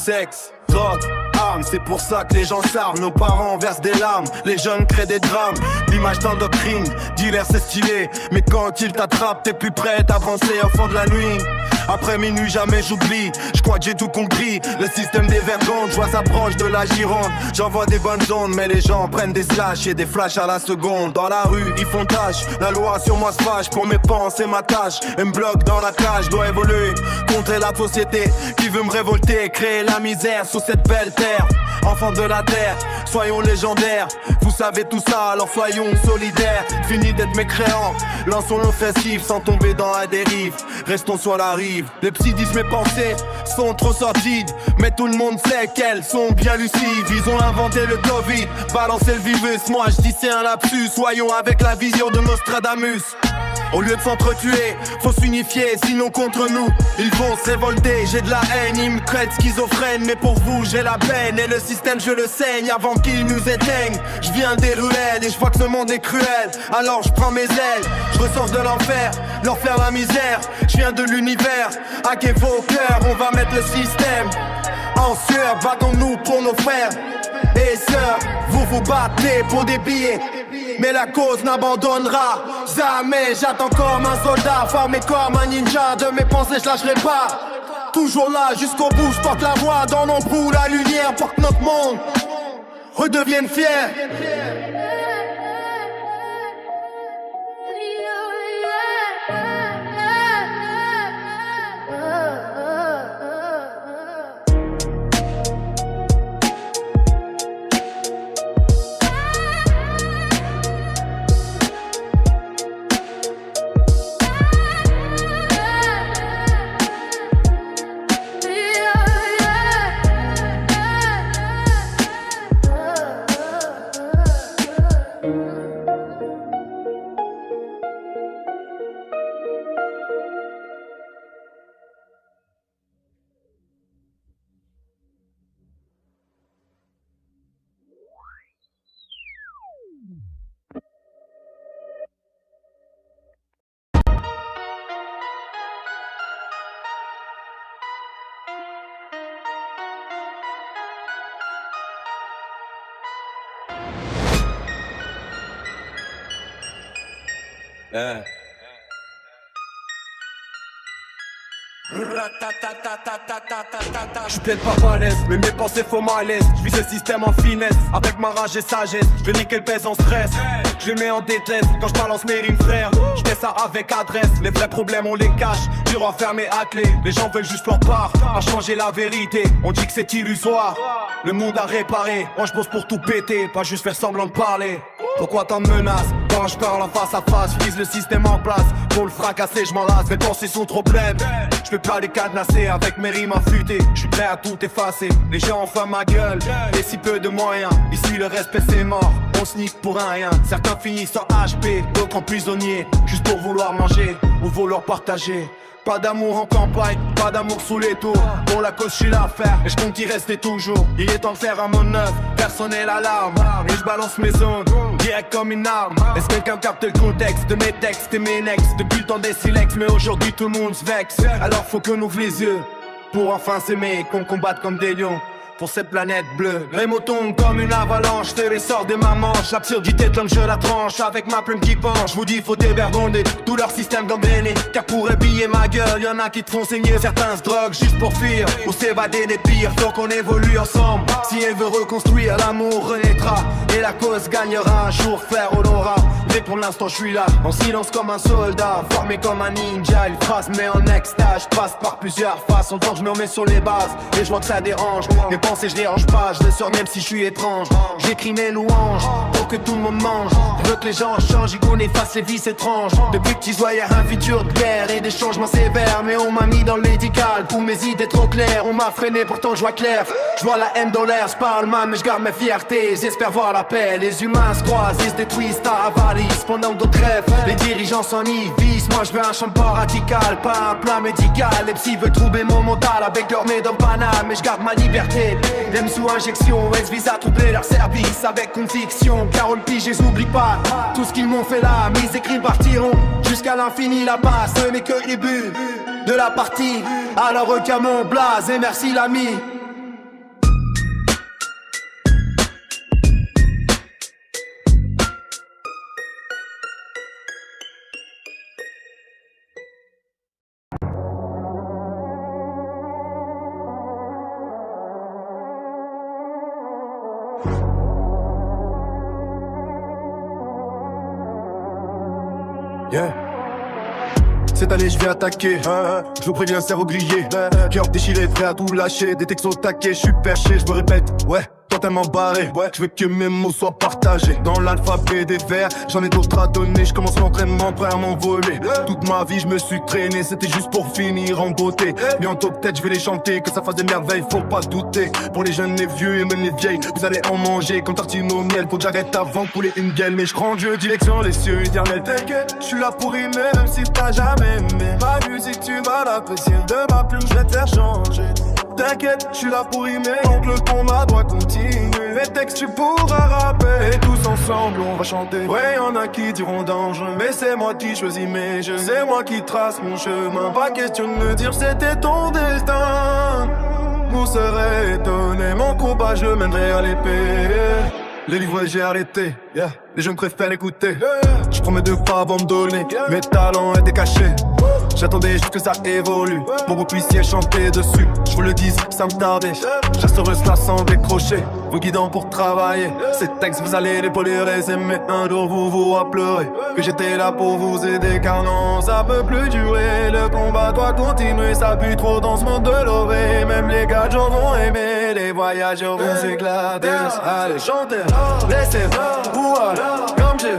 sexe, drogue, armes. C'est pour ça que les gens s'arment. Nos parents versent des larmes, les jeunes créent des drames. L'image d'endoctrine, dealer c'est stylé, mais quand ils t'attrapent t'es plus prêt à avancer au fond de la nuit. Après minuit jamais j'oublie, je crois que j'ai tout compris. Le système des vergondes, je vois ça proche de la Gironde. J'envoie des bonnes ondes, mais les gens prennent des slashs et des flashs à la seconde. Dans la rue, ils font tâche, la loi sur moi se fâche. Pour mes pensées, ma tâche, elle me bloque dans la cage. Dois évoluer, contrer la société qui veut me révolter. Créer la misère sur cette belle terre. Enfants de la terre, soyons légendaires. Vous savez tout ça, alors soyons solidaires. Fini d'être mécréants, lançons l'offensive sans tomber dans la dérive. Restons sur la rive. Les psy disent mes pensées sont trop sordides, mais tout le monde sait qu'elles sont bien lucides. Ils ont inventé le Covid, balancé le virus. Moi je dis c'est un lapsus, soyons avec la vision de Nostradamus. Au lieu de s'entretuer, faut s'unifier, sinon contre nous, ils vont se révolter. J'ai de la haine, ils me traitent schizophrène, mais pour vous j'ai la peine. Et le système je le saigne avant qu'il nous éteigne. Je viens des ruelles et je vois que ce monde est cruel. Alors je prends mes ailes, je ressors de l'enfer, leur faire la misère. Je viens de l'univers, hackez vos cœurs, on va mettre le système en sueur. Battons-nous pour nos frères et sœurs. Vous vous battez pour des billets, mais la cause n'abandonnera jamais. J'attends comme un soldat, formé comme un ninja. De mes pensées je lâcherai pas, toujours là jusqu'au bout. Je porte la voix dans l'ombre où la lumière pour que notre monde redevienne fier. Je plaide pas balèze, mais mes pensées font malaise. Je vis le système en finesse, avec ma rage et sagesse. Je vais niquer le pèse en stress, je les mets en détresse. Quand je balance mes rimes frères, je fais ça avec adresse. Les vrais problèmes on les cache, dur enfermé à clé. Les gens veulent juste leur part, à changer la vérité. On dit que c'est illusoire, le monde à réparer. Moi je pose pour tout péter, pas juste faire semblant de parler. Pourquoi tant de menaces? Quand je parle en face à face, je vise le système en place. Pour le fracasser, je m'en lasse, mes pensées sont trop pleines. Je peux pas les cadenasser avec mes rimes affûtées. Je suis prêt à tout effacer, les gens enflamment ma gueule. Et si peu de moyens, ici le respect c'est mort. On se nique pour un rien, certains finissent en HP, d'autres en prisonniers. Juste pour vouloir manger ou vouloir partager. Pas d'amour en campagne, pas d'amour sous les tours. Pour la cause je suis là à faire, et je compte y rester toujours. Il est temps de faire un mot neuf, personne n'est l'alarme. Et je balance mes ondes, direct comme une arme. Est-ce que quelqu'un capte le contexte de mes textes et mes nex? Depuis le temps des silex, mais aujourd'hui tout le monde se vexe. Alors faut qu'on ouvre les yeux, pour enfin s'aimer, qu'on combatte comme des lions. Pour cette planète bleue, les mots tombent comme une avalanche. Je te les sors de ma manche, l'absurdité comme je la tranche. Avec ma plume qui penche, je vous dis faut dévergonder tout leur système gangréné. Car pour habiller ma gueule, y'en a qui te font saigner. Certains se droguent juste pour fuir ou s'évader des pires. Faut qu'on évolue ensemble, si elle veut reconstruire, l'amour renaîtra. Et la cause gagnera un jour, frère, on l'aura. Mais pour l'instant je suis là, en silence comme un soldat, formé comme un ninja. Il phrase mais en extase, je passe par plusieurs faces. En temps je me remets sur les bases, et je vois que ça dérange. Mes pensées je dérange pas, je le sors même si je suis étrange. J'écris mes louanges, pour que tout le monde mange. Je veux que les gens changent et qu'on efface les vices étranges. Depuis petits y'a un futur de guerre et des changements sévères. Mais on m'a mis dans le médical, pour mes idées trop claires. On m'a freiné pourtant je vois clair. Je vois la haine dans l'air, je parle mal mais je garde ma fierté. J'espère voir la paix, les humains se croisent, ils se détruisent à avarice. Pendant que d'autres rêvent, les dirigeants s'enivissent. Moi je veux un champ pas radical, pas un plan médical. Les psy veulent troubler mon mental avec leur médon banal. Mais je garde ma liberté, même sous injection. Elles visent à troubler leur service avec conviction. Carole Pige, je les oublie pas, tout ce qu'ils m'ont fait là. Mes écrits partiront jusqu'à l'infini, la passe. Ce n'est que le début de la partie. Alors requin mon blaze et merci l'ami. Yeah. Cette année je vais attaquer, je vous préviens cerveau grillé, cœur déchiré, prêt à tout lâcher, des textos taqués, je suis perché, je me répète, ouais, totalement barré, ouais, je veux que mes mots soient partagés. Dans l'alphabet des vers, j'en ai d'autres à donner, je commence l'entraînement, prêt à m'envoler. Toute ma vie je me suis traîné, c'était juste pour finir en beauté. Bientôt peut-être je vais les chanter, que ça fasse des merveilles, faut pas douter. Pour les jeunes, les vieux et même les vieilles, vous allez en manger comme tartine au miel. Faut que j'arrête avant de couler une gueule, mais je rends Dieu direction les cieux éternels. T'inquiète, je suis là pour rimer, même si t'as jamais aimé ma musique, tu vas l'apprécier. De ma plume, je vais te faire changer. T'inquiète, je suis là pour rimer, donc le combat doit continuer. Les textes tu pourras rapper, et tous ensemble on va chanter. Ouais, y'en a qui diront dangereux, mais c'est moi qui choisis mes jeux. C'est moi qui trace mon chemin, pas question de me dire c'était ton destin. Vous serez étonnés, mon combat je le mènerai à l'épée. Les livres j'ai arrêté, yeah. Les jeunes préfèrent écouter, je promets de pas abandonner. Mes talents étaient cachés, j'attendais juste que ça évolue pour que vous puissiez chanter dessus. Je vous le dis, ça me tardait, je resterai cela sans décrocher. Vous guidant pour travailler, ces textes vous allez les polir et mais un jour vous vous rappellerez que j'étais là pour vous aider. Car non, ça peut plus durer, le combat doit continuer. Ça pue trop dans ce monde de l'orée, même les gars vont aimer. Les voyageurs vont s'éclater. Allez chantez, laissez vous aller comme j'ai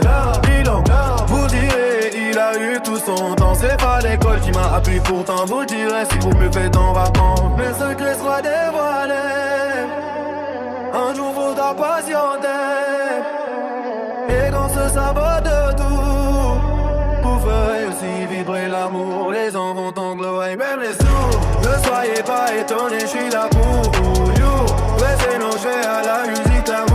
bilan. Vous direz, il a eu tout son temps. C'est pas l'école qui m'a appris, pourtant vous direz si vous me faites en vacances. Mes secrets soient dévoilés, un jour faudra patienter. Et quand ce sabot de tout, vous ferez aussi vibrer l'amour. Les enfants vont englouer, même les sourds. Ne soyez pas étonnés, je suis là pour you. Laissez-nous jouer à la musique d'amour.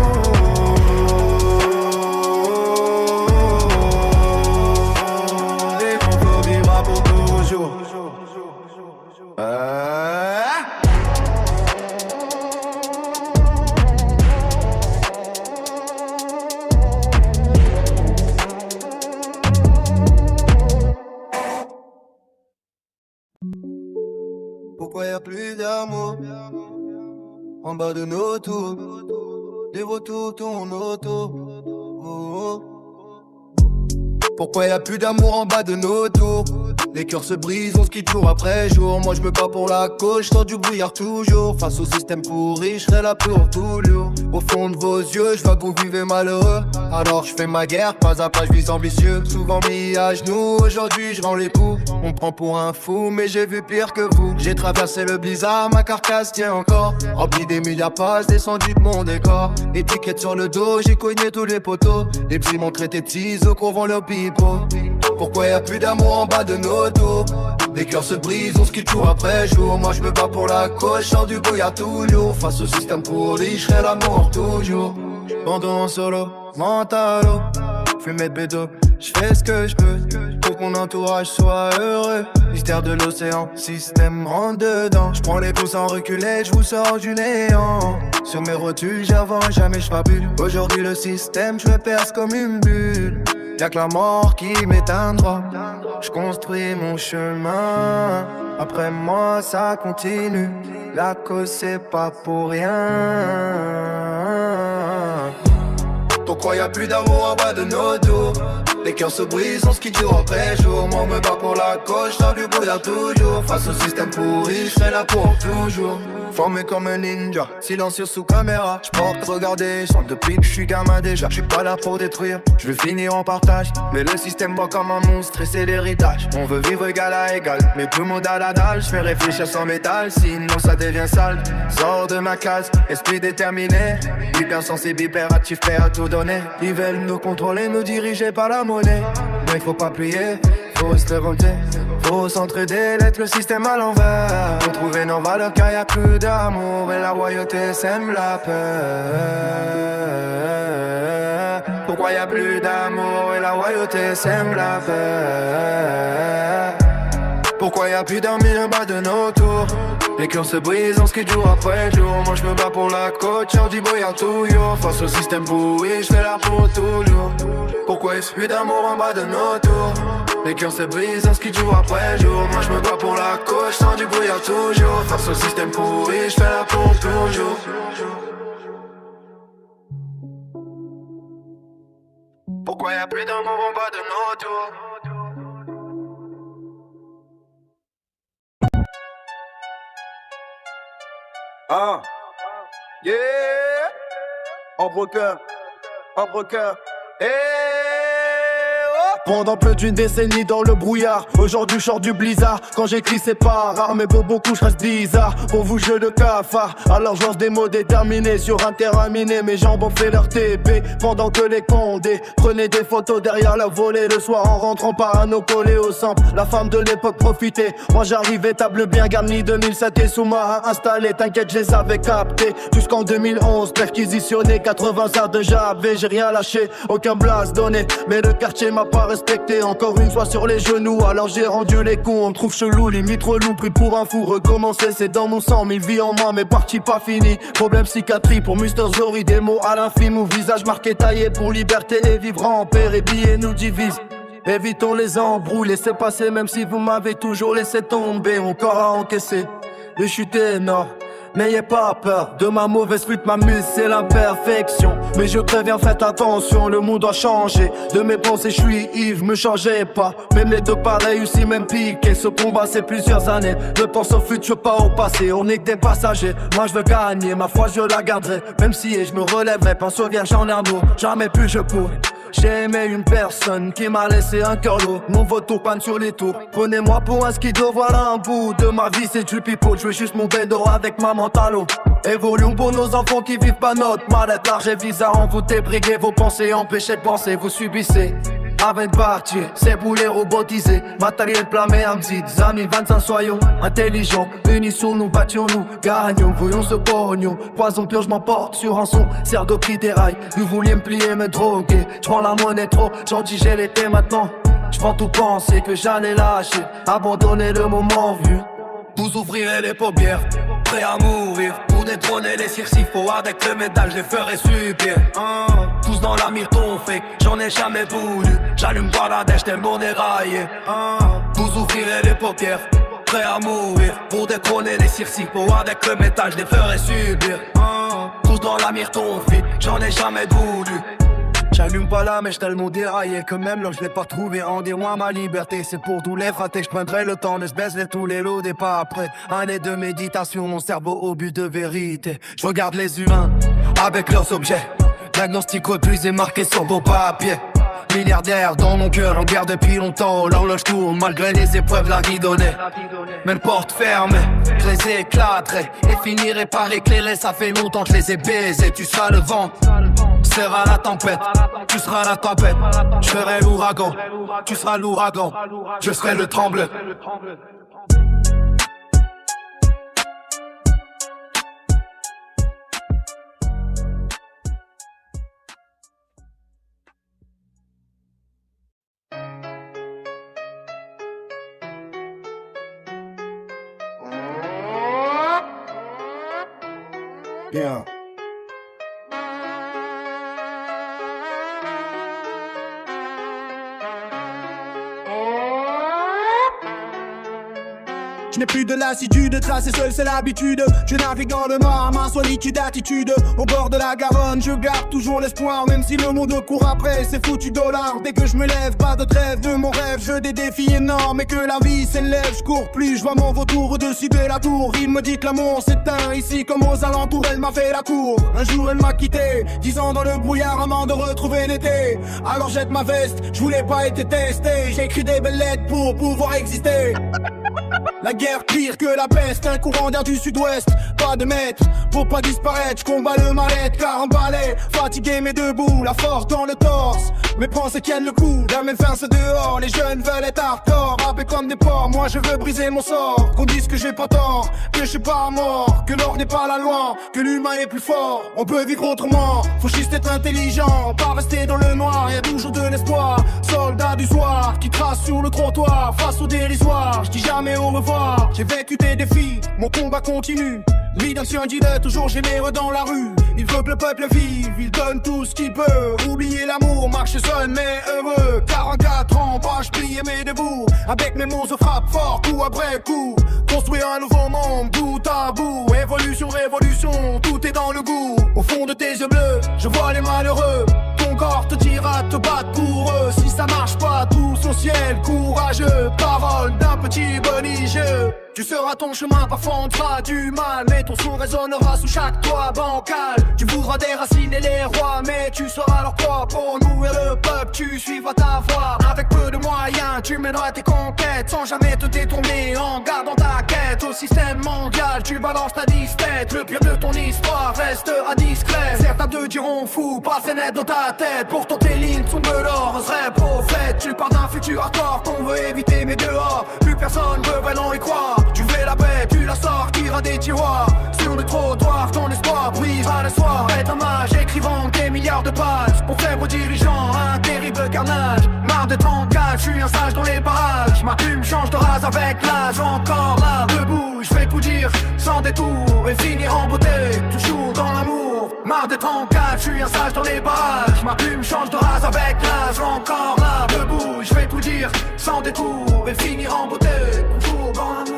Pourquoi y'a plus d'amour en bas de nos tours? Des vautours tournent autour. Oh, oh. Pourquoi y'a plus d'amour en bas de nos tours? Les cœurs se brisent, on se quitte jour après jour. Moi je me bats pour la cause, je sors du brouillard toujours. Face au système pourri, je serai là pour toujours. Au fond de vos yeux, je vois que vous vivez malheureux. Alors je fais ma guerre, pas à pas je vis ambitieux. Souvent mis à genoux, aujourd'hui je rends les coups. On me prend pour un fou, mais j'ai vu pire que vous. J'ai traversé le blizzard, ma carcasse tient encore. Rempli des milliards passes, descendu de mon décor. Étiquette sur le dos, j'ai cogné tous les poteaux. Les petits m'ont traité de ciseaux, qu'on vend leur pipeau. Pourquoi y'a plus d'amour en bas de nos tours? Les cœurs se brisent, on se quitte jour après jour. Moi je me bats pour la cause, je sors du brouillard toujours. Face au système pourri, je serai l'amour toujours. Bandon en solo, mentalo, fumée de bédo, je fais ce que je peux pour que mon entourage soit heureux. Mystère de l'océan, système rentre dedans. Je prends les pouces sans reculer, je vous sors du néant. Sur mes rotules, j'avance, jamais je fabule. Aujourd'hui le système, je me perce comme une bulle. Y'a que la mort qui m'éteindra. Je construis mon chemin. Après moi ça continue. La cause c'est pas pour rien. Pourquoi y'a plus d'amour en bas de nos tours? Les cœurs se brisent, on se quitte jour après jour. Moi me bats pour la cause, je sors du brouillard toujours. Face au système pourri, je serai là pour toujours. Formé comme un ninja, silencieux sous caméra. J'porte regarder, je chante depuis que je suis gamin déjà. J'suis pas là pour détruire, je veux finir en partage. Mais le système voit comme un monstre et c'est l'héritage. On veut vivre égal à égal, mais tout le monde a la dalle. J'fais réfléchir sans métal, sinon ça devient sale. Sors de ma case, esprit déterminé. Hyper sensible, hyperactif, prêt à tout donner. Ils veulent nous contrôler, nous diriger par la monnaie. Mais faut pas plier, faut se révolter. Faut s'entraider, d'être le système à l'envers. Faut trouver nos valeurs car y'a plus d'amour. Et la royauté sème la peur. Pourquoi y'a plus d'amour et la royauté sème la peur? Pourquoi y'a plus d'amis en bas de nos tours? Les cœurs se brisent, on se quitte jour après jour. Moi je me bats pour la côte, sors du brouillard toujours. Face au système pourri, je fais la pour toujours. Pourquoi y'a plus d'amour en bas de nos tours? Les cœurs se brisent, on se quitte jour après jour. Moi je me bats pour la cause, je sors du brouillard toujours. Face au système pourri, je fais la pour toujours. Pourquoi y'a plus d'amour en bas de nos tours? Ah, yeah, embrunqueur, eh. Pendant plus d'une décennie dans le brouillard, aujourd'hui je sors du blizzard. Quand j'écris c'est pas rare, mais pour beaucoup je reste bizarre. Pour vous jeu de cafard, alors je lance des mots déterminés sur un terrain miné. Mes jambes ont fait leur TP pendant que les condés prenaient des photos derrière la volée. Le soir en rentrant par un eau collé au centre, la femme de l'époque profitait. Moi j'arrivais table bien garnie, 2007 et sous-marin installé. T'inquiète je les avais captés jusqu'en 2011, perquisitionné 80 ça déjà avait. J'ai rien lâché, aucun blast donné, mais le quartier m'a pas respecté. Encore une fois sur les genoux, alors j'ai rendu les coups. On me trouve chelou, limite relou, pris pour un fou. Recommencer c'est dans mon sang, 1000 vies en moi, mais parti pas fini. Problème psychiatrie pour Mr. Zori, des mots à l'infime. Ou visage marqué taillé pour liberté et vivre en paix. Et billets nous divisent. Évitons les embrouilles, laissez passer même si vous m'avez toujours laissé tomber. Encore à encaisser, les chutes énormes. N'ayez pas peur de ma mauvaise flûte, ma muse c'est l'imperfection. Mais je préviens, faites attention, le monde doit changer. De mes pensées je suis ivre, me changez pas. Même les deux pas réussis, même piqué. Ce combat c'est plusieurs années, je pense au futur pas au passé. On est que des passagers, moi je veux gagner. Ma foi je la garderai, même si je me relèverai. Pince au vierge en amour, jamais plus je pourrai. J'ai aimé une personne qui m'a laissé un cœur lourd. Mon vautour panne sur les tours. Prenez-moi pour un skido, voilà un bout de ma vie, c'est du pipeau. Je veux juste mon bédo avec ma mentalo. Évoluons pour nos enfants qui vivent pas notre mal-être. Large et visa envoûté, briguer vos pensées, empêchez de penser, vous subissez. Avec partir, c'est boulet robotisé, matériel plamé en petites amis, 25 soyons intelligents, unissons-nous, battions-nous, gagnons, voyons ce pognon, poison pur je m'emporte sur un son, serre de prix des rails, vous vouliez me plier, me droguer, j'prends la monnaie trop, j'en dis j'ai l'été maintenant, j'prends tout penser que j'allais lâcher, abandonner le moment vu, vous ouvrirez les paupières, prêt à mourir, pour détrôner les circifaux, avec le métal je les ferai subir, tous dans la myrton fake, j'en ai jamais voulu. J'allume pas la dèche, t'es mon éraillé. Vous ouvrirez les paupières, prêt à mourir. Pour détrôner les circipaux, avec le métal, je les ferai subir. Tous dans la myrton fake, j'en ai jamais voulu. J'allume pas là mais j't'ai tellement déraillé que même là je l'ai pas trouvé. Rendez-moi ma liberté, c'est pour tous les fratés. Je prendrai le temps de se baisser tous les lots des pas après. Année de méditation, mon cerveau au but de vérité. Je regarde les humains avec leurs objets. Diagnostic repuisé marqué sur vos papiers. Milliardaire dans mon cœur en guerre depuis longtemps. L'horloge tourne malgré les épreuves, la vie donnée. Même porte fermée, je les éclaterai et finirai par éclairer. Ça fait longtemps que je les ai baisés. Tu seras le vent, tu seras la tempête, tu seras la tempête. Je serai l'ouragan, tu seras l'ouragan, je serai le tremblement. Yeah. Je n'ai plus de lassitude, tracer seul c'est l'habitude. Je navigue dans le noir, ma solitude attitude. Au bord de la Garonne, je garde toujours l'espoir. Même si le monde court après ces foutus dollars. Dès que je me lève, pas de trêve de mon rêve. Je des défis énormes et que la vie s'élève. Je cours plus, je vois mon vautour au-dessus de la tour. Il me dit que l'amour s'éteint ici comme aux alentours. Elle m'a fait la cour, un jour elle m'a quitté. 10 ans dans le brouillard avant de retrouver l'été. Alors jette ma veste, je voulais pas être testé. J'ai écrit des belles lettres pour pouvoir exister. La guerre pire que la peste, un courant d'air du sud-ouest. Pas de maître, pour pas disparaître, je combats le mal-être. Car emballé, fatigué mais debout, la force dans le torse. Mes pensées tiennent le coup, la même fin c'est dehors. Les jeunes veulent être hardcore, rapper comme des porcs. Moi je veux briser mon sort, qu'on dise que j'ai pas tort, que je suis pas mort, que l'or n'est pas la loi, que l'humain est plus fort. On peut vivre autrement, faut juste être intelligent, pas rester dans le noir, y'a toujours de l'espoir. Soldat du soir, qui trace sur le trottoir, face au dérisoire, je dis jamais au revoir. J'ai vécu des défis, mon combat continue. Vie d'ancien dealer, toujours généreux dans la rue. Il veut que le peuple vive, il donne tout ce qu'il peut. Oublier l'amour, marche seul mais heureux. 44 ans, pas je plie mais debout. Avec mes mots je frappe fort, coup après coup. Construire un nouveau monde, bout à bout. Évolution, révolution, tout est dans le goût. Au fond de tes yeux bleus, je vois les malheureux. Ton corps te dira te battre pour eux. Si ça marche pas, tous au ciel, courageux. Parole d'un petit bœuf. religieux. Tu seras ton chemin, parfois on te fera du mal, mais ton son résonnera sous chaque toit bancal. Tu voudras déraciner les rois, mais tu seras leur proie. Pour nourrir le peuple, tu suivras ta voie. Avec peu de moyens, tu mèneras tes conquêtes sans jamais te détourner en gardant ta quête. Au système mondial, tu balances ta disquette. Le pire de ton histoire restera discret. Certains te diront fou, passer net dans ta tête. Pourtant tes lignes sont de l'or, un vrai prophète. Tu pars d'un futur hardcore qu'on veut éviter, mais dehors plus personne veut vraiment y croire. Tu fais la paix, tu la sortiras des tiroirs. Sur le trottoir, ton espoir brisera le soir. Être un mage, écrivant des milliards de pages pour faire aux dirigeants un terrible carnage. Marre de ton cas, je suis un sage dans les parages. Ma plume change de race avec l'âge. Encore là, debout, je vais tout dire sans détour et finir en beauté, toujours dans l'amour. Marre de ton cas, je suis un sage dans les parages. Ma plume change de race avec l'âge. Encore là, debout, je vais tout dire sans détour et finir en beauté, toujours dans l'amour.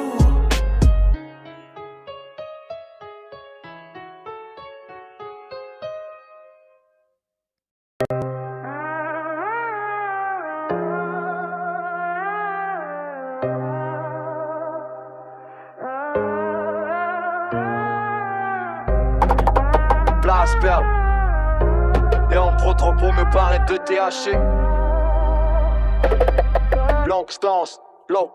Blasper. Et en trop pour me parler de THC. Longue stance, low.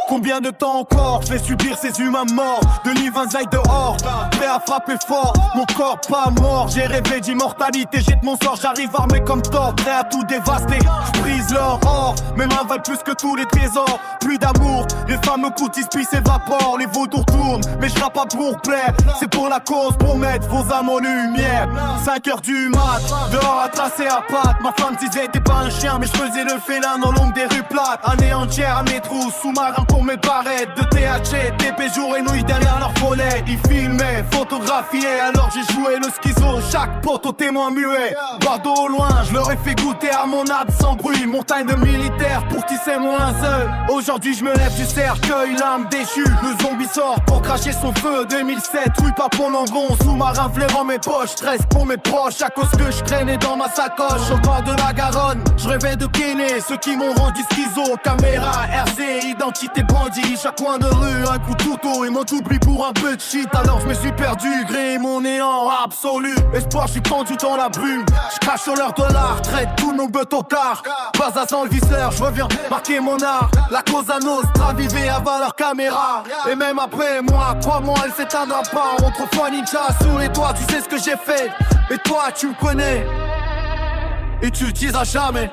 Combien de temps encore je vais subir ces humains morts? De l'Ivanzaï dehors, prêt à frapper fort. Mon corps pas mort, j'ai rêvé d'immortalité. Jette mon sort, j'arrive armé comme Thor, prêt à tout dévaster. Je brise leur or, mes mains valent plus que tous les trésors. Plus d'amour, les fameux coups d'esprit s'évaporent. Les vautours tournent, mais je rappe pas pour plaire. C'est pour la cause, pour mettre vos âmes en lumière. 5h du mat, dehors à tracer à pattes. Ma femme disait t'es pas un chien, mais je faisais le félin dans l'ombre des rues plates. Année entière à mes trous, sous-marin pour mes barrettes de THC, TP jour et nuit derrière leur volet. Ils filmaient, photographiaient, alors j'ai joué le schizo. Chaque poteau témoin muet, Bordeaux au loin, je leur ai fait goûter à mon âme sans bruit. Montagne de militaires pour tisser moins seul. Aujourd'hui je me lève du cercueil, l'âme déchue. Le zombie sort pour cracher son feu. 2007, oui pas pour l'engon, sous-marin flairant mes poches. Stress pour mes proches, à cause que je traînais dans ma sacoche. Au bord de la Garonne, je rêvais de Kéné. Ceux qui m'ont rendu schizo, caméra, RC, identité bandit, chaque coin de rue, un coup de couteau. Ils m'ont tout pris pour un peu de shit. Alors je me suis perdu, gré mon néant absolu. Espoir, je suis pendu dans la brume. Je crache sur leur dollar, traite tous nos bœufs au car. Pas à sans le visseur, je reviens marquer mon art. La cause à Nostra vivait avant leur caméra. Et même après moi, crois-moi, elle s'éteindra pas. Autrefois ninja sous les toits, tu sais ce que j'ai fait. Et toi, tu me connais. Et tu le diras jamais.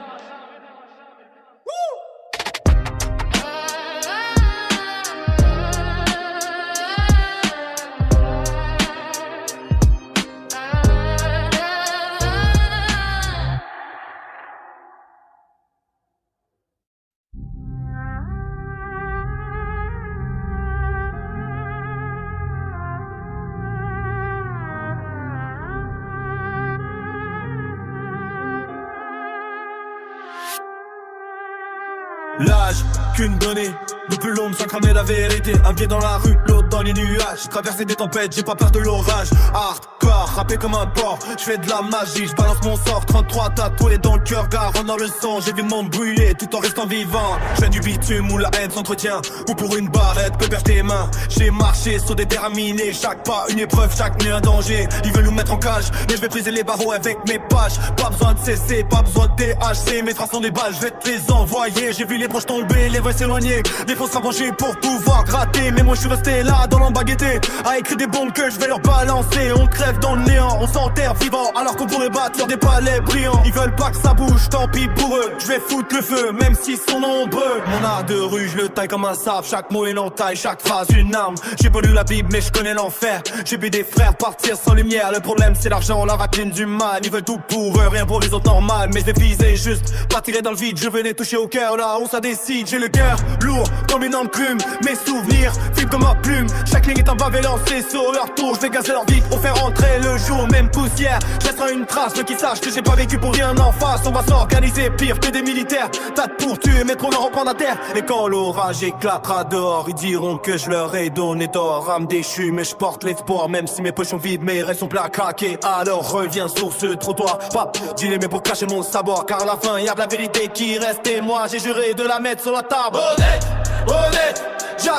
L'âge, qu'une donnée, depuis l'ombre sans cramer la vérité. Un pied dans la rue, l'autre dans les nuages. J'ai traversé des tempêtes, j'ai pas peur de l'orage. Hardcore, rappé comme un porc, j'fais de la magie, j'balance mon sort. 33 tatoués dans le cœur, Garonne dans le sang. J'ai vu le monde brûler tout en restant vivant. J'fais du bitume où la haine s'entretient, ou pour une barrette, peux perdre tes mains. J'ai marché sur des terrains minés, chaque pas une épreuve, chaque nuit un danger. Ils veulent nous mettre en cage, mais je vais briser les barreaux avec mes pages. Pas besoin de CC, pas besoin de THC. Mes traces sont des balles, je vais te les envoyer. J'ai vu les proches tomber, les vrais s'éloigner. Des fausses rapprocher pour pouvoir gratter. Mais moi je suis resté là dans l'embaguetté, à écrire des bombes que je vais leur balancer. On crève dans le néant, on s'enterre vivant, alors qu'on pourrait bâtir des palais brillants. Ils veulent pas que ça bouge, tant pis pour eux. Je vais foutre le feu, même s'ils sont nombreux. Mon art de rue, je le taille comme un sabre. Chaque mot est l'entaille, chaque phrase une arme. J'ai pas lu la Bible, mais je connais l'enfer. J'ai vu des frères partir sans lumière. Le problème c'est l'argent, la rapine du mal. Ils veulent tout pour eux, rien pour les autres normal. Mais je vais viser juste, pas tirer dans le vide. Je vais les toucher au cœur, là où ça décide. J'ai le cœur lourd, comme une enclume. Mes souvenirs, vibrent comme ma plume. Chaque ligne est un bavé lancé sur leur tour. Je vais gazer leur vie pour faire entrer le jour. Même poussière, je laisserai une trace. Ceux qui sachent que j'ai pas vécu pour rien en face. On va s'organiser pire que des militaires. T'as pour tuer, mais pour en reprendre à terre. Et quand l'orage éclatera dehors, ils diront que je leur ai donné d'or. Âme déchue, mais je porte l'espoir. Même si mes poches sont vides, mes restes sont pleins à craquer. Alors reviens sur ce trottoir. Pas dîner, mais pour cacher mon savoir. Car à la fin, y'a de la vérité qui reste. Et moi, j'ai juré de la mettre sur la table. Honnête, honnête,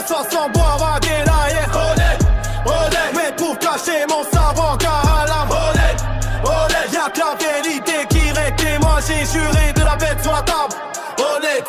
m'assois sans boire à délailler. Honnête, honnête, mais pour cacher mon savoir car à l'âme. Honnête, honnête, y'a que la vérité qui règle et moi j'ai juré de la bête sur la table. Honnête.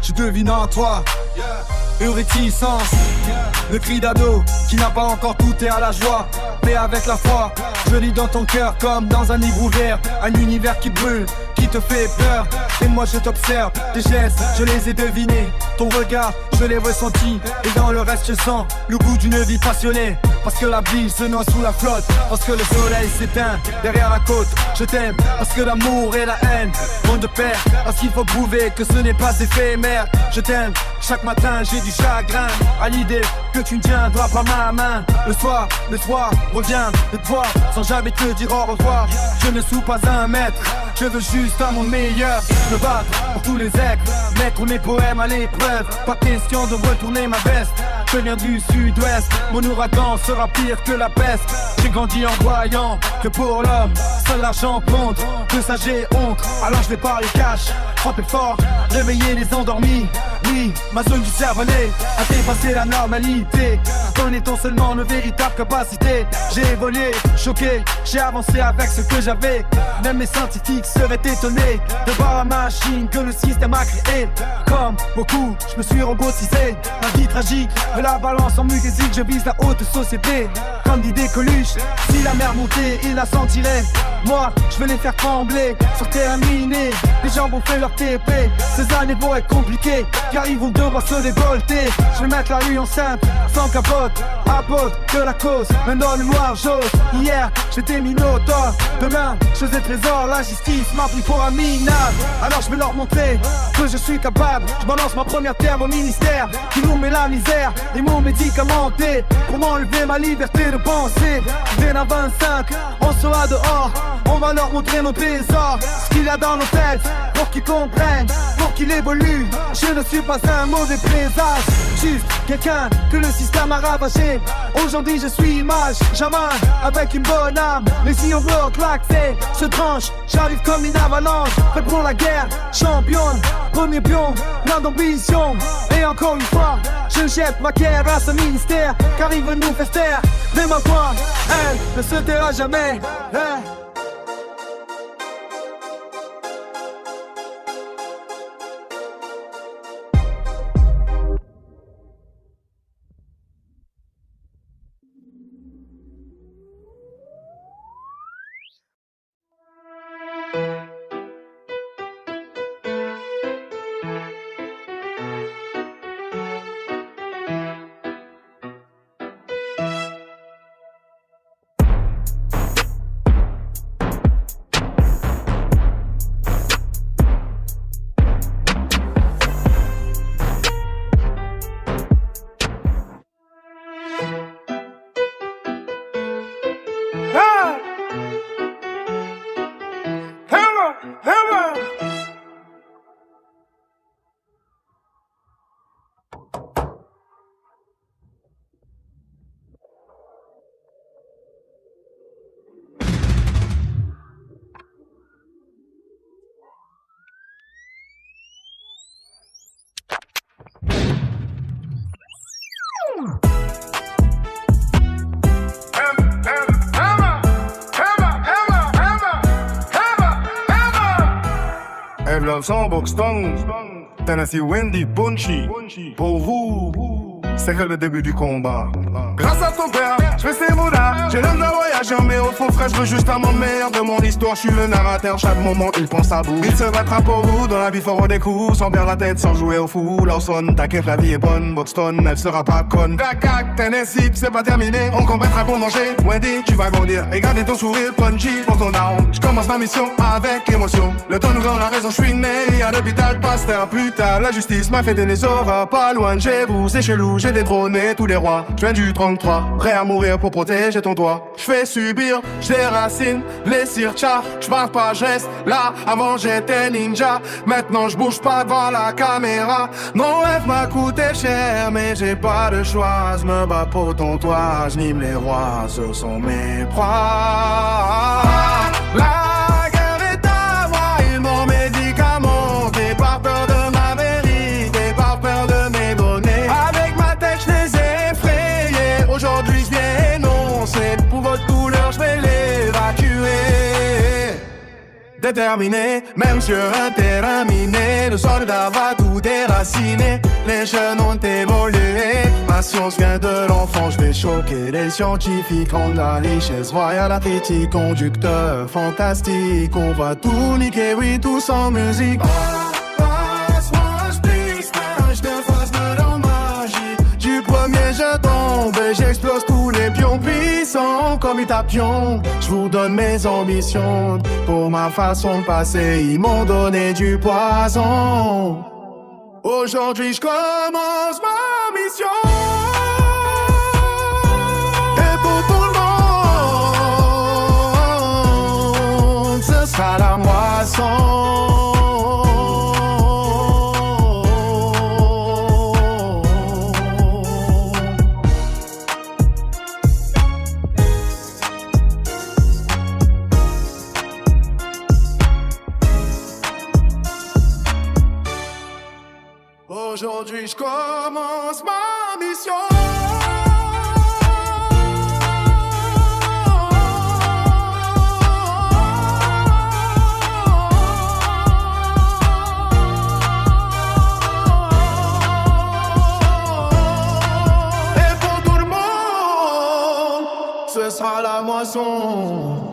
Je devine en toi une réticence, le cri d'ado qui n'a pas encore goûté à la joie. Mais avec la foi, je lis dans ton cœur comme dans un livre ouvert. Un univers qui brûle, qui te fait peur. Et moi je t'observe, tes gestes, je les ai devinés. Ton regard, je l'ai ressenti. Et dans le reste je sens le goût d'une vie passionnée. Parce que la vie se noie sous la flotte, parce que le soleil s'éteint derrière la côte. Je t'aime, parce que l'amour et la haine vont de pair. Parce qu'il faut prouver que ce n'est pas éphémère. Je t'aime, chaque matin j'ai du chagrin à l'idée que tu ne tiendras pas ma main. Le soir revient de toi sans jamais te dire au revoir. Je ne suis pas un maître, je veux juste à mon meilleur. Me battre pour tous les êtres, mettre mes poèmes à l'épreuve. Pas question de retourner ma veste. Je viens du sud-ouest, mon ouragan sera pire que la peste. J'ai grandi en voyant que pour l'homme, seul l'argent compte. De ça j'ai honte, alors je vais parler cash. Frapper fort, réveiller les endormis. Oui, ma zone du cervelet a dépassé la normalité. Connaît-on seulement nos véritables capacités? J'ai évolué, choqué, j'ai avancé avec ce que j'avais. Même les scientifiques seraient étonnés de voir la machine que le système a créée. Comme beaucoup, je me suis robotisé. Ma vie tragique, de la balance en mutésique, je vise la haute société. Comme dit des Coluches, si la mer montait, ils la sentiraient. Moi, je vais les faire trembler, sur terrain miné. Les gens vont faire leur TP. Ces années vont être compliquées, car ils vont devoir se dévolter. Je vais mettre la rue enceinte, sans capote, apôtre de la cause. Maintenant le noir j'ose. Hier, j'étais minotaure. Demain, je faisais trésor. La justice m'a pris pour un minable. Alors je vais leur montrer que je suis capable. Je balance ma première terre au ministère qui nous met la misère. Les mots médicamentés pour m'enlever ma liberté de penser. Dès la 25, on sera dehors. On va leur montrer nos trésors, ce qu'il y a dans nos têtes, pour qu'ils comprennent, pour qu'ils évoluent. Je ne suis pas un mauvais présage, juste quelqu'un que le système a ravagé. Aujourd'hui je suis image, jamais avec une bonne âme. Les sillons bloquent l'accès, se tranche. J'arrive comme une avalanche, prêt pour la guerre. Championne, premier pion, plein d'ambition. Et encore une fois, je jette ma guerre à ce ministère, car ils veulent nous faire taire. Mais ma voix, elle ne se taira jamais. Evlan Sandbox Tang, Tennessee Wendy Punchy, pour vous. c'est que le début du combat. Grâce à ton père, je fais ces mots-là. J'ai l'homme d'un voyageur, mais au fond frère, je veux juste un moment meilleur de mon histoire. Je suis le narrateur, chaque moment il pense à bout. Il se battra pour vous, dans la vie faut avoir des coups. Sans perdre la tête, sans jouer au fou. Lawson, t'inquiète, la vie est bonne. Boston, elle sera pas conne. Dakak, Tennessee, c'est pas terminé. On combattra pour manger. Wendy, tu vas grandir. Et garder ton sourire punchy pour ton down. Je commence ma mission avec émotion. Le temps nous donne la raison, je suis né à l'hôpital Pasteur. Plus tard, la justice m'a fait des aura. Pas loin de chez vous, c'est chelou, j'ai détrôné tous les rois. Je viens du 33, prêt à mourir pour protéger ton doigt. Je fais subir, je déracine les sirchas. Je marche pas, je reste là. Avant j'étais ninja, maintenant je bouge pas devant la caméra. Mon rêve m'a coûté cher, mais j'ai pas de choix. Je me bats pour ton toit, je nime les rois, ce sont mes proies. La guerre est à moi, ils m'ont médicamenté par peur de ma vérité, par peur de mes données. Avec ma tête, je les ai effrayés. Aujourd'hui, je viens énoncer. Pour votre douleur, je vais l'évacuer. Déterminé, même sur un terrain miné, le soldat va tout déraciner. Les jeunes ont évolué, ma science vient de l'enfant. Je vais choquer les scientifiques, rendre la richesse royale athlétique. Conducteur fantastique, on va tout niquer, oui, tous en musique. Du premier je tombe et j'explose tous les pions puissants comme Utapion. Je vous donne mes ambitions. Pour ma façon de passer, ils m'ont donné du poison. Aujourd'hui je commence ma mission. Et pour tout le monde, ce sera la moisson. Aujourd'hui je commence ma mission. Et pour tout le monde, ce sera la moisson.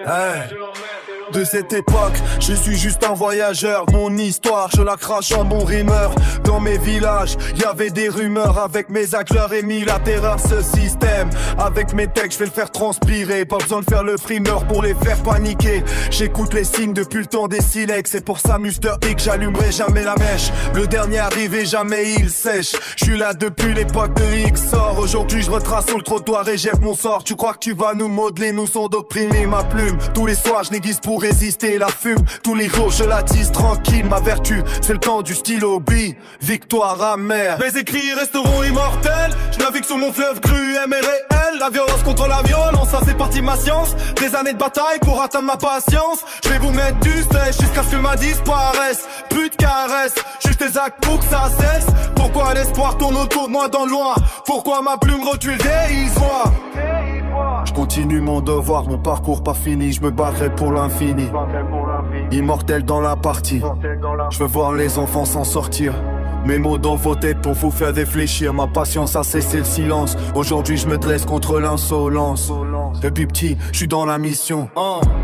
Hey. De cette époque, je suis juste un voyageur. Mon histoire, je la crache en bon rimeur. Dans mes villages, y'avait des rumeurs. Avec mes actes, j'leur ai mis la terreur. Ce système, avec mes textes, je vais le faire transpirer. Pas besoin de faire le frimeur pour les faire paniquer. J'écoute les signes depuis le temps des silex. C'est pour ça, Mr. X, j'allumerai jamais la mèche. Le dernier arrivé, jamais il sèche. Je suis là depuis l'époque de X-Sort. Aujourd'hui, je retrace sur le trottoir et jette mon sort. Tu crois que tu vas nous modeler, nous sont doctrinés, ma plume. Tous les soirs, je n'aiguise pour résister la fume. Tous les jours, je l'attise tranquille. Ma vertu, c'est le temps du stylo B. Victoire amère. Mes écrits resteront immortels. Je navigue sur mon fleuve cru, M et réel. La violence contre la violence, ça c'est partie de ma science. Des années de bataille pour atteindre ma patience. Je vais vous mettre du stress jusqu'à ce que ma disparaisse. Plus de caresses, juste des actes pour que ça cesse. Pourquoi l'espoir tourne autour de moi dans le loin? Pourquoi ma plume rotule des histoires? Je continue mon devoir, mon parcours pas fini. Je me battrai pour l'infini. Immortel dans la partie. Je veux voir les enfants s'en sortir. Mes mots dans vos têtes pour vous faire réfléchir. Ma patience a cessé le silence. Aujourd'hui je me dresse contre l'insolence. Depuis petit, je suis dans la mission.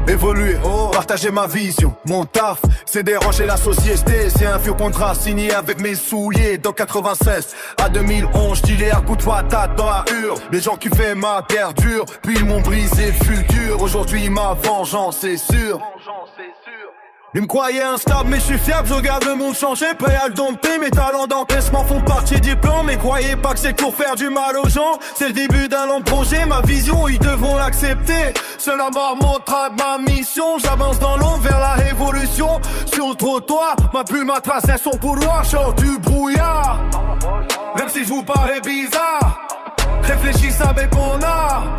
Évoluer, partager ma vision. Mon taf, c'est déranger la société. C'est un vieux contrat signé avec mes souliers. Dans 96 à 2011, je dis à coups de patate dans la hure. Les gens qui fait ma terre dure, puis ils m'ont brisé le futur. Aujourd'hui ma vengeance c'est sûr. Ils me croyaient instable mais je suis fiable, je regarde le monde changer, prêt à le dompter. Mes talents d'encaissement font partie du plan, mais croyez pas que c'est pour faire du mal aux gens. C'est le début d'un long projet, ma vision ils devront l'accepter. Seul la mort montrera ma mission, j'avance dans l'ombre vers la révolution. Sur le trottoir, ma plume a tracé son couloir, sors du brouillard. Même si je vous parais bizarre, réfléchissez avec mon art.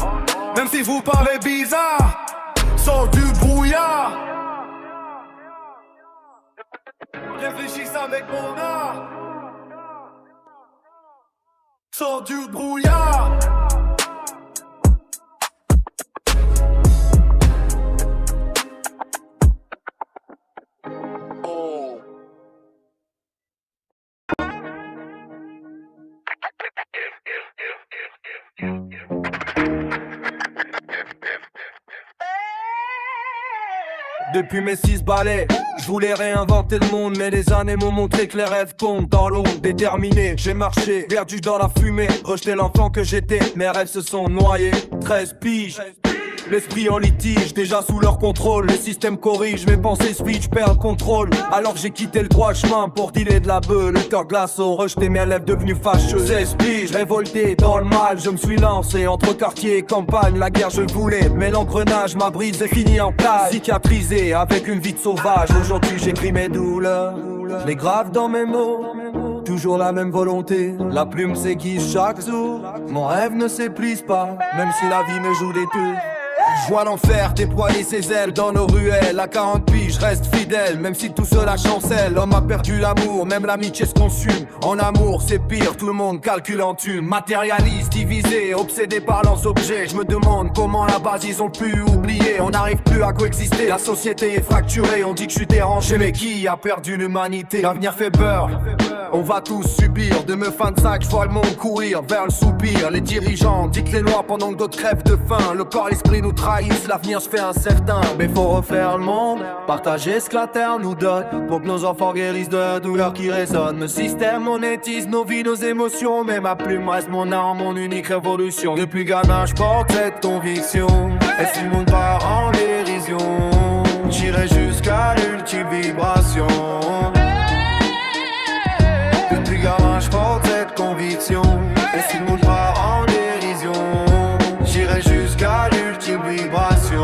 Même si je vous parais bizarre, sors du brouillard. Réfléchissez avec mon art. Sors du brouillard. Depuis mes 6 balais, je voulais réinventer le monde, mais les années m'ont montré que les rêves tombent dans l'ombre. Déterminé, j'ai marché, perdu dans la fumée, rejeté l'enfant que j'étais, mes rêves se sont noyés. 13 piges, l'esprit en litige, déjà sous leur contrôle. Le système corrige, mes pensées speech, perds le contrôle. Alors j'ai quitté le droit chemin pour dealer de la beuh. Le cœur glaçon, rejeté mes lèvres devenus fâcheux. 16 piges, révolté dans le mal, je me suis lancé entre quartier et campagne. La guerre je voulais, mais l'engrenage m'a brisé, fini en place. Cicatrisé avec une vie de sauvage. Aujourd'hui j'écris mes douleurs, je les grave dans mes mots. Toujours la même volonté, la plume s'aiguise chaque jour. Mon rêve ne s'épuise pas, même si la vie me joue des tours. Je vois l'enfer déployer ses ailes dans nos ruelles. À 40 piges, je reste fidèle, même si tout cela chancelle. L'homme a perdu l'amour, même l'amitié se consume. En amour, c'est pire, tout le monde calcule en thunes. Matérialiste, divisé, obsédé par leurs objets. Je me demande comment la base ils ont pu oublier. On n'arrive plus à coexister, la société est fracturée. On dit que je suis dérangé, mais qui a perdu l'humanité? L'avenir fait peur, on va tous subir. De me fin de sac, je vois le monde courir vers le soupir. Les dirigeants dictent les lois pendant que d'autres crèvent de faim. Le corps, l'esprit nous trahissent, l'avenir se fait incertain. Mais faut refaire le monde, partager ce que la terre nous donne, pour que nos enfants guérissent de la douleur qui résonne. Le système monétise nos vies, nos émotions, mais ma plume reste mon arme, mon unique révolution. Depuis gamin je porte cette conviction, et si le monde part en dérision, j'irai jusqu'à l'ultime vibration. Depuis gamin je porte cette conviction, et si le monde part en dérision, j'irai jusqu'à l'ultime vibration.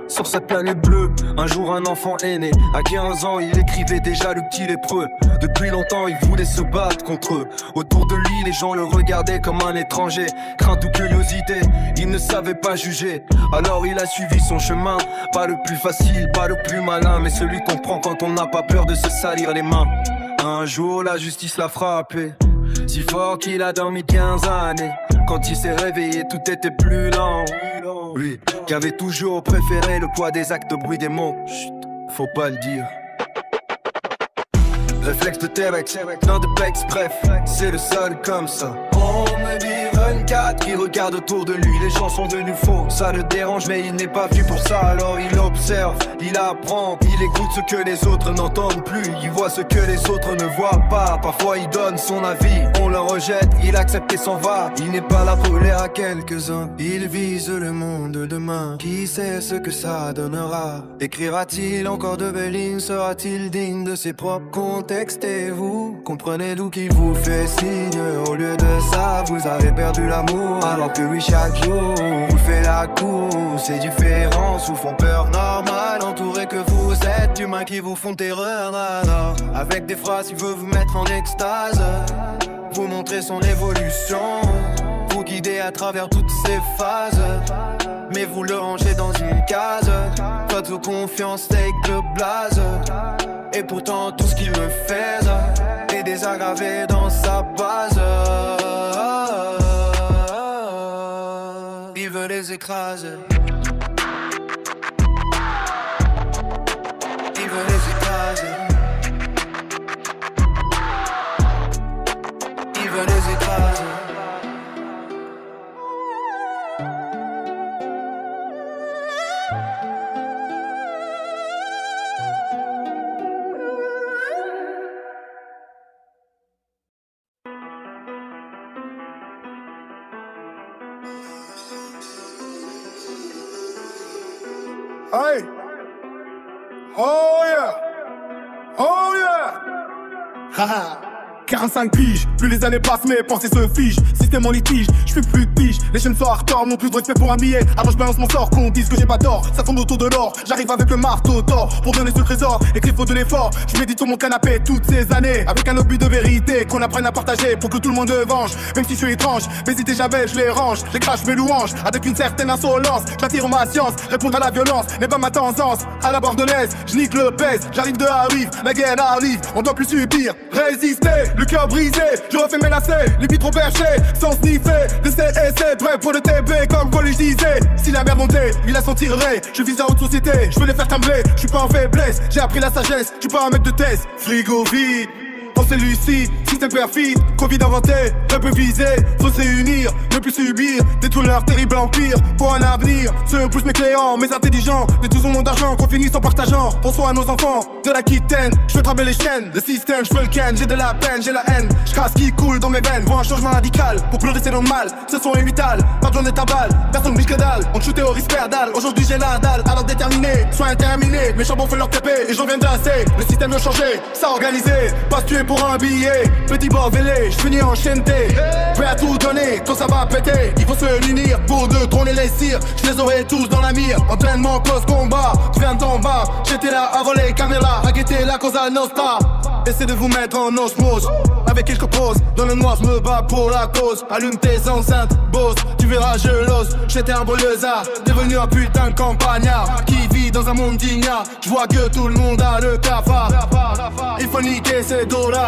Sur cette planète bleue, un jour un enfant est né. À 15 ans, il écrivait déjà le petit lépreux. Depuis longtemps, il voulait se battre contre eux. Autour de lui, les gens le regardaient comme un étranger. Crainte ou curiosité, il ne savait pas juger. Alors il a suivi son chemin. Pas le plus facile, pas le plus malin, mais celui qu'on prend quand on n'a pas peur de se salir les mains. Un jour, la justice l'a frappé, si fort qu'il a dormi 15 années. Quand il s'est réveillé, tout était plus lent. Lui, qui avait toujours préféré le poids des actes, au bruit des mots. Chut, faut pas le dire. Réflexe de T-Rex, non de Pex, bref, c'est le seul comme ça. On me dit 24 qui regarde autour de lui, les gens sont devenus faux. Ça le dérange mais il n'est pas vu pour ça. Alors il observe, il apprend, il écoute ce que les autres n'entendent plus. Il voit ce que les autres ne voient pas. Parfois il donne son avis, on le rejette, il accepte et s'en va. Il n'est pas là pour l'air à quelques-uns, il vise le monde de demain. Qui sait ce que ça donnera? Écrira-t-il encore de belles lignes? Sera-t-il digne de ses propres comptes? Textez-vous, comprenez d'où qui vous fait signe. Au lieu de ça, vous avez perdu l'amour. Alors que oui, chaque jour, vous fait la cour. Ces différences vous font peur normale. Entouré que vous êtes d'humains qui vous font terreur. Alors, avec des phrases, il veut vous mettre en extase. vous montrer son évolution, vous guider à travers toutes ces phases, mais vous le rangez dans une case. Faites-vous confiance, take le blaze. Et pourtant tout ce qu'il me fait est désaggravé dans sa base. Il veut les écraser. Il veut les écraser. Il veut les écraser. Hey! Oh yeah! Oh yeah! Haha! 45 piges, plus les années passent mes pensées se figent. Système en litige, je fais plus de piges. Les chaînes sont hardcore, mon plus de respect pour un billet. Alors je balance mon sort, qu'on dise que j'ai pas tort. Ça tombe autour de l'or, j'arrive avec le marteau d'or pour donner ce trésor, écrit faut de l'effort. Je médite sur mon canapé toutes ces années, avec un obus de vérité qu'on apprenne à partager pour que tout le monde le venge. Même si je suis étrange, mes idées jamais je les range. Je crache mes louanges, avec une certaine insolence. J'attire ma science, répondre à la violence n'est pas ma tendance. À la bordelaise, je nique le pèse. J'arrive de Arrive, la guerre arrive. On doit plus subir, résister. Le cœur brisé, je refais mes lacets. Les billes trop perchés, sans sniffer. De CSC, prêt pour le TB comme collège disait. Si la mer montait, il la sentirait. Je vise la haute société, je veux les faire trembler. Je suis pas en faiblesse, j'ai appris la sagesse. Je suis pas un mec de thèse, frigo vide. Pensée lucide, système perfide, Covid inventé, peuple visé, faut se réunir, ne plus subir, détruire leur terrible empire, pour un avenir, ceux plus mécréants, mais intelligents, détruisons mon argent, qu'on finisse en partageant, pensons à nos enfants, de la Quitaine, je veux travailler les chaînes, le système, je veux le ken, j'ai de la peine, j'ai la haine, je crasse qui coule dans mes veines, pour un changement radical, pour progresser dans le mal, ce sont les vitales, pas besoin d'être à balle, personne bouge que dalle, on shootait au risque perdal, aujourd'hui j'ai la dalle, alors déterminé, sois interminé, mes charbons font leur TP, et j'en viendrai assez, le système veut changer, ça organisé, pas tuer pour un billet, petit bord vélé, j'finis enchanté, prêt à tout donner, quand ça va péter, il faut se l'unir pour de trôner les cires, j'les aurai tous dans la mire, entraînement, cause combat, tu viens d'en bas, j'étais là avant les caméras, à guetter la cause à nostra, essaie de vous mettre en osmose, avec qui je compose, dans le noir je me bats pour la cause, allume tes enceintes, boss, tu verras je l'ose, j'étais un banlieusard, devenu un putain de campagnard, qui vit dans un monde d'ignare, je vois que tout le monde a le cafard, il faut niquer ces dollars,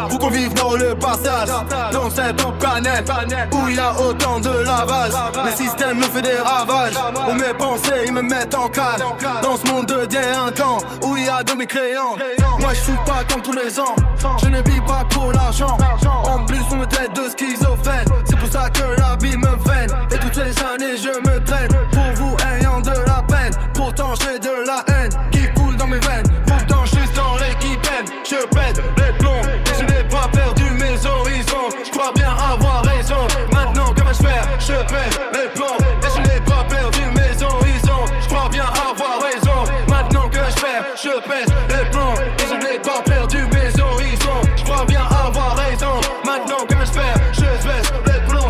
pour qu'on vive dans le passage, dans cette planète où il y a autant de lavage. Le système me fait des ravages, où mes pensées ils me mettent en cale. Dans ce monde de délinquants, où il y a de mes créants. Moi je suis pas comme tous les ans, je ne vis pas pour l'argent. En plus on me traite de schizophrène, c'est pour ça que la vie me veine. Et toutes les années je me traîne, pour vous ayant de la peine. Pourtant j'ai de la haine qui coule dans mes veines. Pourtant je suis dans l'équipe, je pète les plombs. Je n'ai pas perdu mes horizons, je crois bien avoir raison. Maintenant que vais-je faire? Je pète les plombs. Et je n'ai pas perdu mes horizons, je crois bien avoir raison. Maintenant que je fais, je pète les plombs. Et je n'ai pas perdu mes horizons, je crois bien avoir raison. Maintenant que je fais, je pète les plombs.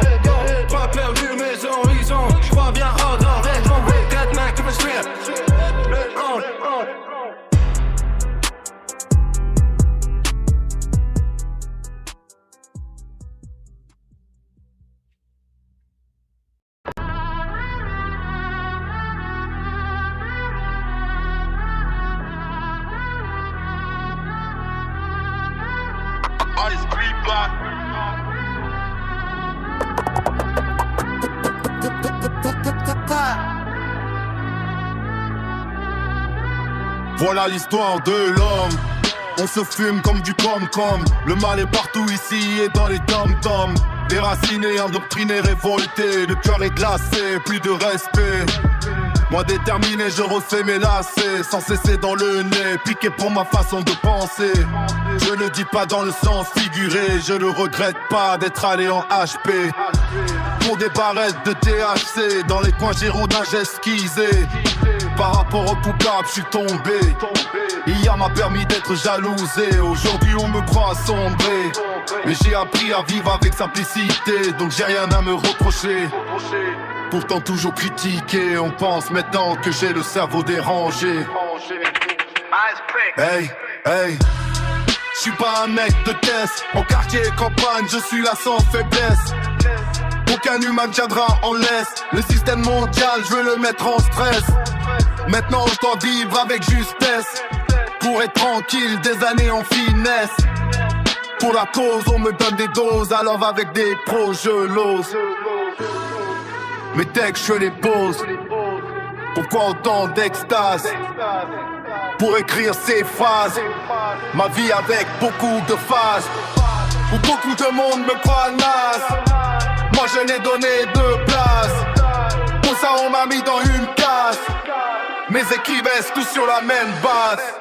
Pas perdu mes horizons, je crois bien avoir raison. Maintenant que je fais, Voilà l'histoire de l'homme. On se fume comme du pom-com. Le mal est partout ici et dans les dom-toms. Déraciné, endoctriné, révolté. Le cœur est glacé, plus de respect. Moi déterminé, je refais mes lacets. Sans cesser dans le nez, piqué pour ma façon de penser. Je ne dis pas dans le sens figuré. Je ne regrette pas d'être allé en HP. Pour des barrettes de THC. Dans les coins Girondins j'esquisais. Par rapport au coupable, je suis tombé. Hier m'a permis d'être jalousé. Aujourd'hui on me croit sombré. Mais j'ai appris à vivre avec simplicité. Donc j'ai rien à me reprocher. Pourtant toujours critiqué. On pense maintenant que j'ai le cerveau dérangé. Hey, hey. Je suis pas un mec de test. En quartier et campagne, je suis là sans faiblesse. Aucun humain ne tiendra en laisse. Le système mondial, je veux le mettre en stress. Maintenant je dois vivre avec justesse. Pour être tranquille, des années en finesse. Pour la cause, on me donne des doses. Alors avec des pros, je l'ose. Mes textes, je les pose. Pourquoi autant d'extase? Pour écrire ces phrases. Ma vie avec beaucoup de phases. Où beaucoup de monde me croit naze. Moi je n'ai donné de place. Pour ça on m'a mis dans une case. Mes écrits restent tous sur la même base.